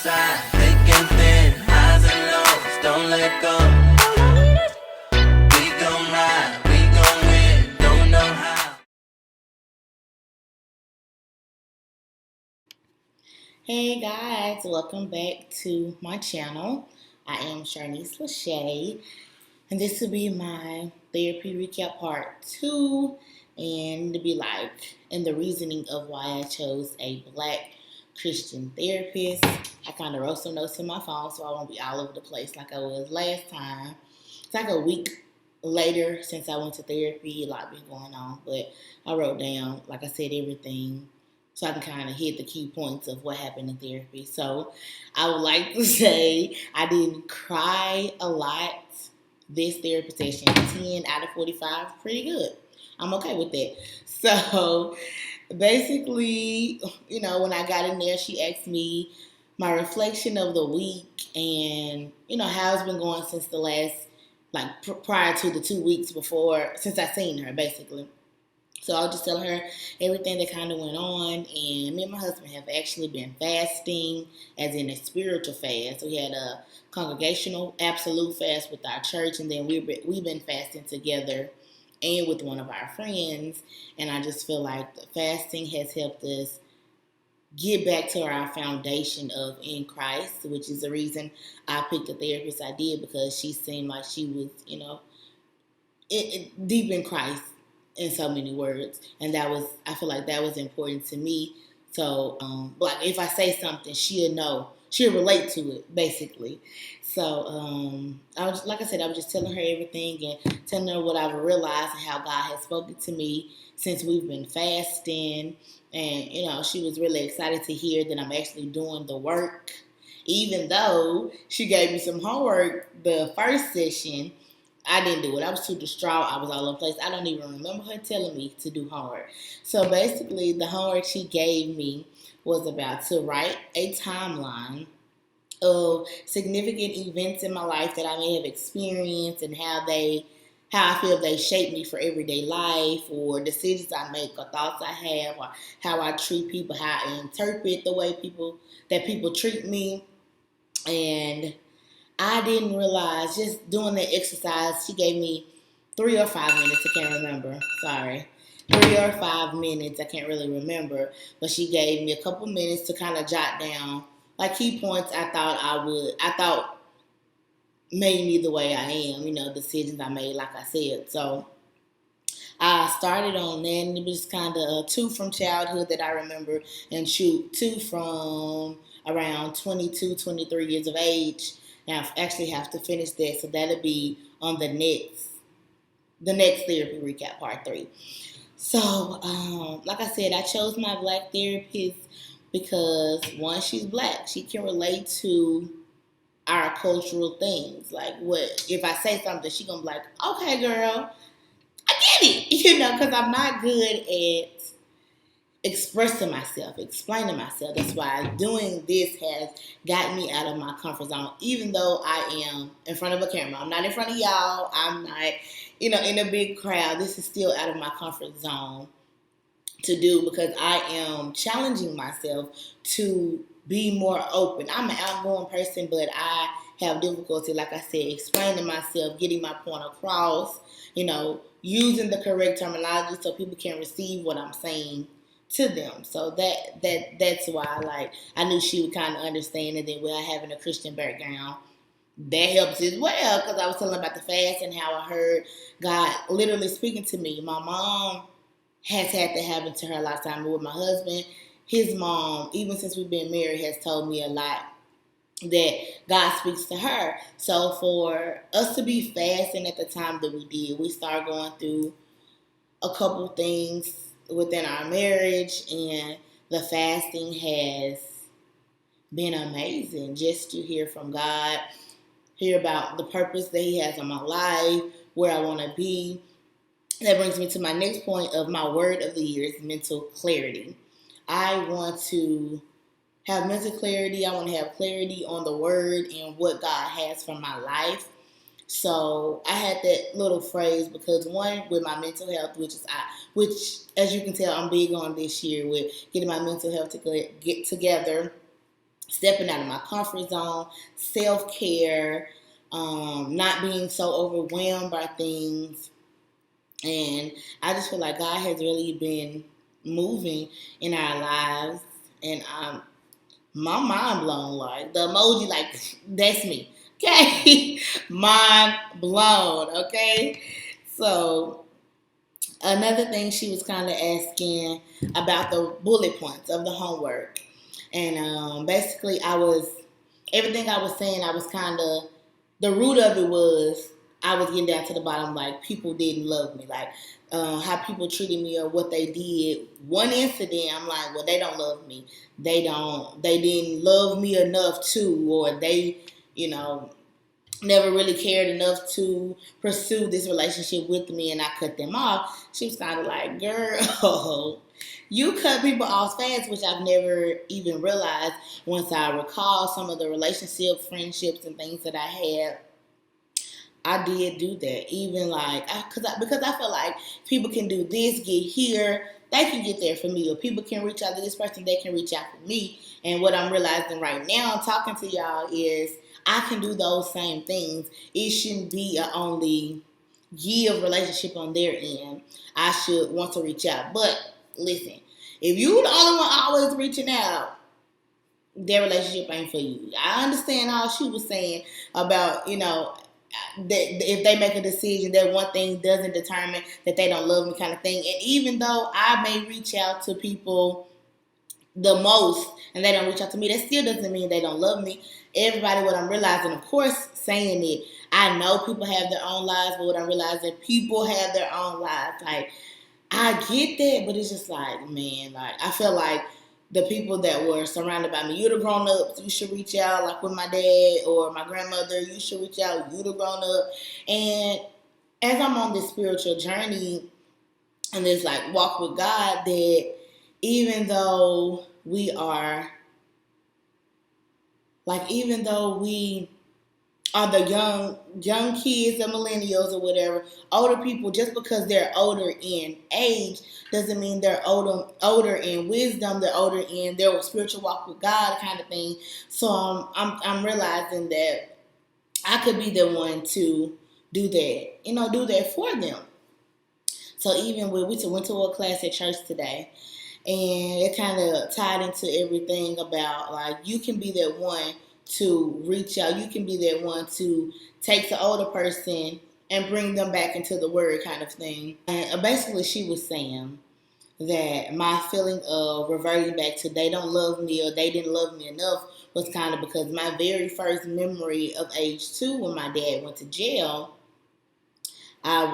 side, thick and thin, highs and lows, don't let go. We gon' ride, we gon' win, don't know how. Hey guys, welcome back to my channel. I am SHAY, and this will be my therapy recap part 2, and to be like, and the reasoning of why I chose a black Christian therapist. I kind of wrote some notes in my phone so I won't be all over the place like I was last time. It's like a week later since I went to therapy, a lot been going on, but I wrote down, like I said, everything so I can kind of hit the key points of what happened in therapy. So I would like to say I didn't cry a lot this therapy session. 10 out of 45, pretty good. I'm okay with that. So basically, when I got in there, she asked me my reflection of the week and, how it's been going since the last, like prior to the 2 weeks before, since I seen her, basically. So I'll just tell her everything that kind of went on. And me and my husband have actually been fasting, as in a spiritual fast. We had a congregational absolute fast with our church, and then we've been fasting together and with one of our friends. And I just feel like the fasting has helped us get back to our foundation of in Christ, which is the reason I picked the therapist I did, because she seemed like she was, deep in Christ in so many words, and I feel like that was important to me. So, like if I say something, she'll know, she'll relate to it, basically. So, I was, like I said, I was just telling her everything and telling her what I've realized and how God has spoken to me since we've been fasting. And she was really excited to hear that I'm actually doing the work, even though she gave me some homework the first session. I didn't do it. I was too distraught. I was all over the place. I don't even remember her telling me to do homework. So basically, the homework she gave me was about to write a timeline of significant events in my life that I may have experienced and how I feel they shape me for everyday life, or decisions I make, or thoughts I have, or how I treat people, how I interpret the way people treat me. And I didn't realize, just doing the exercise, she gave me 3 or 5 minutes, I can't remember, sorry. 3 or 5 minutes, I can't really remember, but she gave me a couple minutes to kind of jot down like key points I thought made me the way I am, decisions I made, like I said. So I started on that, and it was kind of 2 from childhood that I remember, and 2 from around 22, 23 years of age. Now I actually have to finish that, so that'll be on the next therapy recap, part 3. So, like I said, I chose my black therapist because, one, she's black. She can relate to our cultural things. Like, what if I say something, she gonna be like, "Okay, girl, I get it," because I'm not good at expressing myself, explaining myself. That's why doing this has gotten me out of my comfort zone, even though I am in front of a camera. I'm not in front of y'all. I'm not, in a big crowd. This is still out of my comfort zone to do, because I am challenging myself to be more open. I'm an outgoing person, but I have difficulty, like I said, explaining myself, getting my point across, using the correct terminology so people can receive what I'm saying to them. So that's why, I knew she would kind of understand. And then, with having a Christian background, that helps as well, because I was telling about the fast and how I heard God literally speaking to me. My mom has had that happen to her a lot of time, but with my husband, his mom, even since we've been married, has told me a lot that God speaks to her. So for us to be fasting at the time that we did, we started going through a couple things within our marriage, and the fasting has been amazing, just to hear from God, hear about the purpose that He has in my life, where I want to be. That brings me to my next point of my word of the year is mental clarity. I want to have mental clarity. I want to have clarity on the word and what God has for my life. So I had that little phrase because, one, with my mental health, which as you can tell, I'm big on this year with getting my mental health to get together. stepping out of my comfort zone, self-care, not being so overwhelmed by things. And I just feel like God has really been moving in our lives. And my mind blown. Like the emoji, like that's me. Okay, mind blown. Okay, so another thing she was kind of asking about the bullet points of the homework, and basically everything I was saying. I was kind of the root of it was I was getting down to the bottom. Like people didn't love me. Like how people treated me or what they did. One incident, I'm like, well, they don't love me. They didn't love me enough to, or they, you know, never really cared enough to pursue this relationship with me, and I cut them off. She was kind of like, girl, you cut people off fast, which I've never even realized once I recall some of the relationship, friendships, and things that I had. I did do that, even like because I feel like people can do this, get here, they can get there for me, or people can reach out to this person, they can reach out for me. And what I'm realizing right now, talking to y'all, is I can do those same things. It shouldn't be a only give relationship on their end. I should want to reach out, but listen, if you the only one always reaching out, their relationship ain't for you. I understand how she was saying about, that if they make a decision, that one thing doesn't determine that they don't love me, kind of thing. And even though I may reach out to people the most and they don't reach out to me, that still doesn't mean they don't love me. Everybody, what I'm realizing, of course, saying it, I know people have their own lives, but what I'm realizing, people have their own lives. Like, I get that, but it's just like, man, like, I feel like the people that were surrounded by me, you're the grown ups, you should reach out. Like with my dad or my grandmother, you should reach out, you the grown up. And as I'm on this spiritual journey and this like walk with God, that even though we are, even though we are the young kids, the millennials or whatever, older people, just because they're older in age doesn't mean they're older in wisdom, they're older in their spiritual walk with God, kind of thing. So I'm realizing that I could be the one to do that, do that for them. So even when we went to a class at church today, and it kind of tied into everything about like you can be that one to reach out. You can be that one to take the older person and bring them back into the word, kind of thing. And basically she was saying that my feeling of reverting back to they don't love me or they didn't love me enough was kind of because my very first memory of age 2 when my dad went to jail, my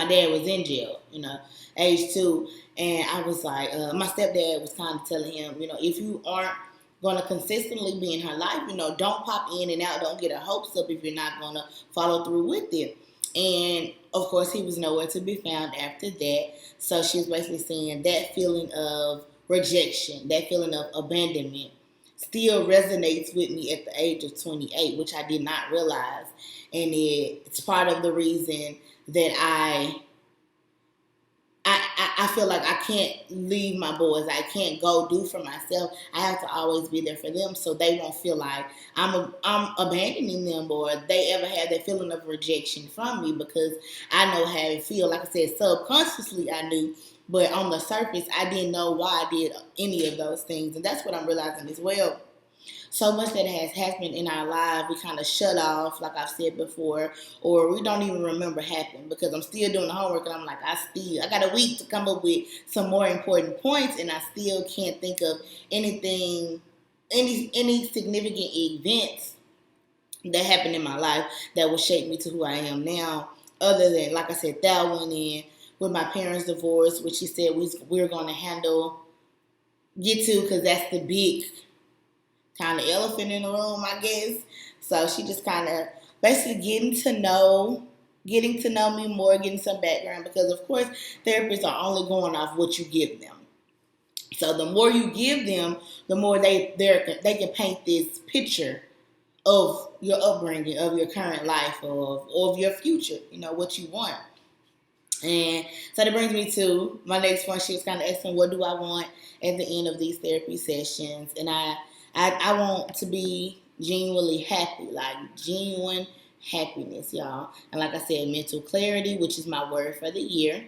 dad was in jail, age 2. And I was like, my stepdad was kind of telling him, if you aren't going to consistently be in her life, don't pop in and out, don't get her hopes up if you're not going to follow through with it. And of course, he was nowhere to be found after that. So she was basically saying that feeling of rejection, that feeling of abandonment still resonates with me at the age of 28, which I did not realize. And it's part of the reason that I feel like I can't leave my boys. I can't go do for myself. I have to always be there for them so they won't feel like I'm abandoning them or they ever have that feeling of rejection from me, because I know how it feels. Like I said, subconsciously I knew, but on the surface I didn't know why I did any of those things. And that's what I'm realizing as well. So much that has happened in our lives, we kind of shut off, like I've said before, or we don't even remember happened because I'm still doing the homework and I'm like, I got a week to come up with some more important points and I still can't think of anything, any significant events that happened in my life that will shape me to who I am now, other than, like I said, that one in with my parents' divorce, which she said we're going to get to, because that's the big kind of elephant in the room, I guess. So she just kind of basically getting to know me more, getting some background, because of course therapists are only going off what you give them. So the more you give them, the more they can paint this picture of your upbringing, of your current life, of your future, what you want. And so that brings me to my next one. She was kind of asking, what do I want at the end of these therapy sessions? And I want to be genuinely happy, like genuine happiness, y'all. And like I said, mental clarity, which is my word for the year.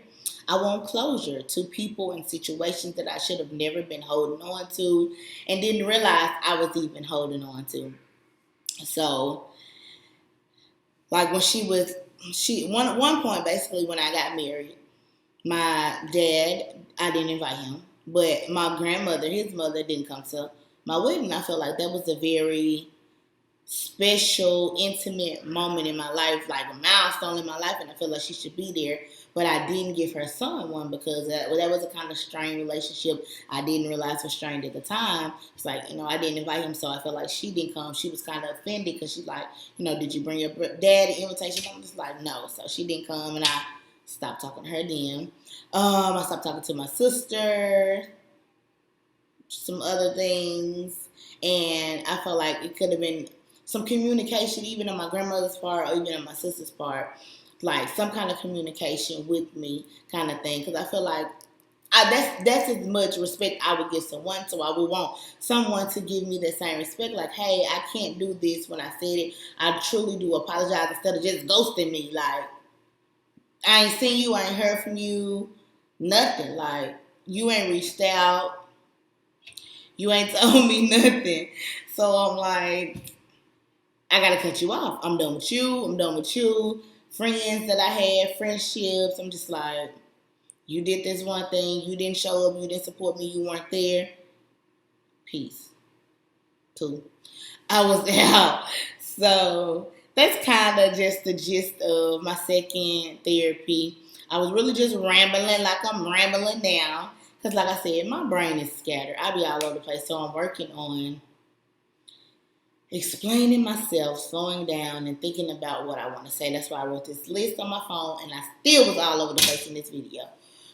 I want closure to people and situations that I should have never been holding on to and didn't realize I was even holding on to. So, like when one point basically when I got married, my dad, I didn't invite him, but my grandmother, his mother, didn't come to my wedding. I felt like that was a very special, intimate moment in my life, like a milestone in my life, and I feel like she should be there. But I didn't give her son one because that was a kind of strained relationship. I didn't realize was strained at the time. It's like, I didn't invite him, so I felt like she didn't come. She was kind of offended because she's like, did you bring your dad an invitation? I'm just like, no. So she didn't come, and I stopped talking to her then. I stopped talking to my sister, some other things, and I felt like it could have been some communication, even on my grandmother's part or even on my sister's part, like some kind of communication with me, kind of thing. Because I feel like that's as much respect I would give someone, so I would want someone to give me the same respect. Like, hey, I can't do this when I said it. I truly do apologize instead of just ghosting me. Like, I ain't seen you, I ain't heard from you, nothing. Like, you ain't reached out, you ain't told me nothing. So I'm like, I gotta cut you off. I'm done with you. I'm done with you. Friends that I had, friendships. I'm just like, you did this one thing. You didn't show up. You didn't support me. You weren't there. Peace. Two. I was out. So that's kind of just the gist of my second therapy. I was really just rambling like I'm rambling now. Because like I said, my brain is scattered. I be all over the place. So I'm working on explaining myself, slowing down, and thinking about what I want to say. That's why I wrote this list on my phone, and I still was all over the place in this video.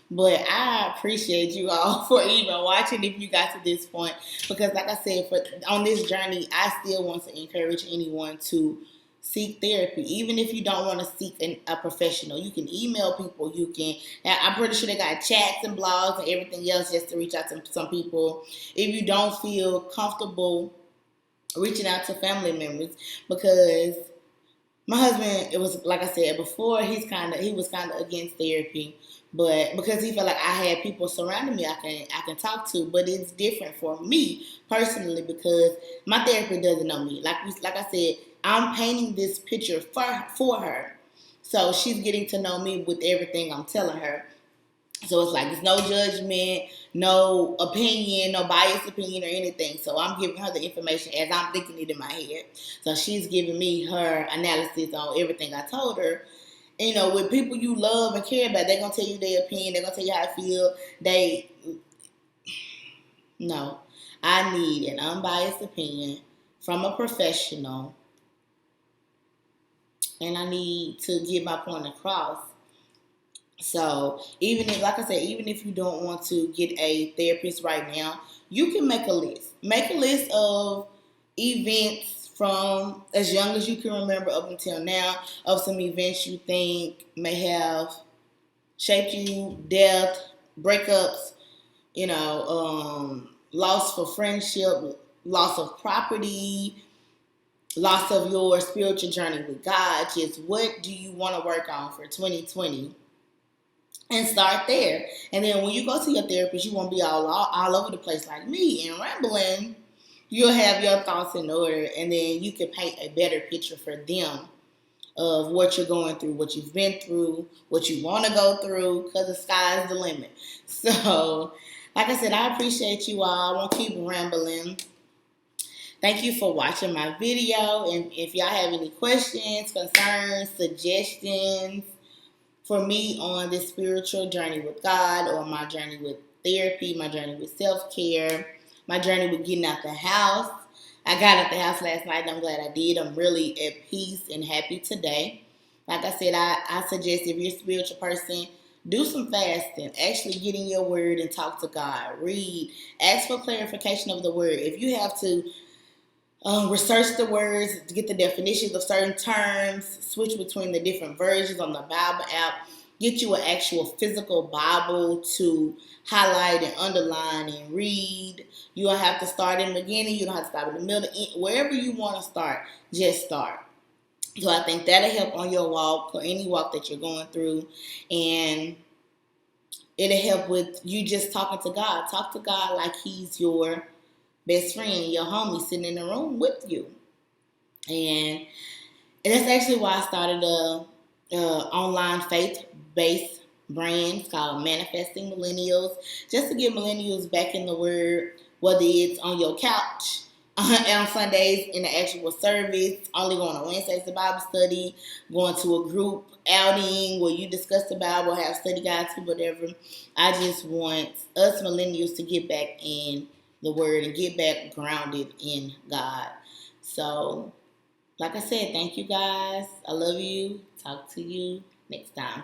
But I appreciate you all for even watching if you got to this point. Because like I said, on this journey, I still want to encourage anyone to seek therapy. Even if you don't want to seek a professional, you can email people. You can, I'm pretty sure they got chats and blogs and everything else just to reach out to some people. If you don't feel comfortable reaching out to family members, because my husband, it was like I said before, he was kind of against therapy, but because he felt like I had people surrounding me I can talk to. But it's different for me personally because my therapist doesn't know me. Like I said, I'm painting this picture for her, so she's getting to know me with everything I'm telling her. So it's like, it's no judgment, no opinion, no biased opinion or anything. So I'm giving her the information as I'm thinking it in my head. So she's giving me her analysis on everything I told her. And, with people you love and care about, they're going to tell you their opinion. They're going to tell you how I feel. No. I need an unbiased opinion from a professional. And I need to get my point across. So even if you don't want to get a therapist right now, you can make a list. Make a list of events from as young as you can remember up until now, of some events you think may have shaped you: death, breakups, loss for friendship, loss of property, loss of your spiritual journey with God. Just what do you want to work on for 2020? And start there. And then when you go to your therapist, you won't be all over the place like me and rambling. You'll have your thoughts in order, and then you can paint a better picture for them of what you're going through, what you've been through, what you want to go through, because the sky is the limit. So, like I said, I appreciate you all. I won't keep rambling. Thank you for watching my video. And if y'all have any questions, concerns, suggestions for me on this spiritual journey with God, or my journey with therapy, my journey with self-care, my journey with getting out the house. I got out the house last night, and I'm glad I did. I'm really at peace and happy today. Like I said, I suggest if you're a spiritual person, do some fasting. Actually get in your word and talk to God. Read. Ask for clarification of the word. If you have to research the words to get the definitions of certain terms, switch between the different versions on the Bible app, get you an actual physical Bible to highlight and underline and read. You don't have to start in the beginning. You don't have to start in the middle. Wherever you want to start, just start. So I think that'll help on your walk or any walk that you're going through. And it'll help with you just talking to God. Talk to God like he's your best friend, your homie sitting in the room with you. And that's actually why I started a online faith-based brand called Manifesting Millennials, just to get millennials back in the Word, whether it's on your couch on Sundays in the actual service, only going on Wednesdays to Bible study, going to a group outing where you discuss the Bible, have study guides, whatever. I just want us millennials to get back in the Word and get back grounded in God. So, like I said, thank you guys. I love you. Talk to you next time.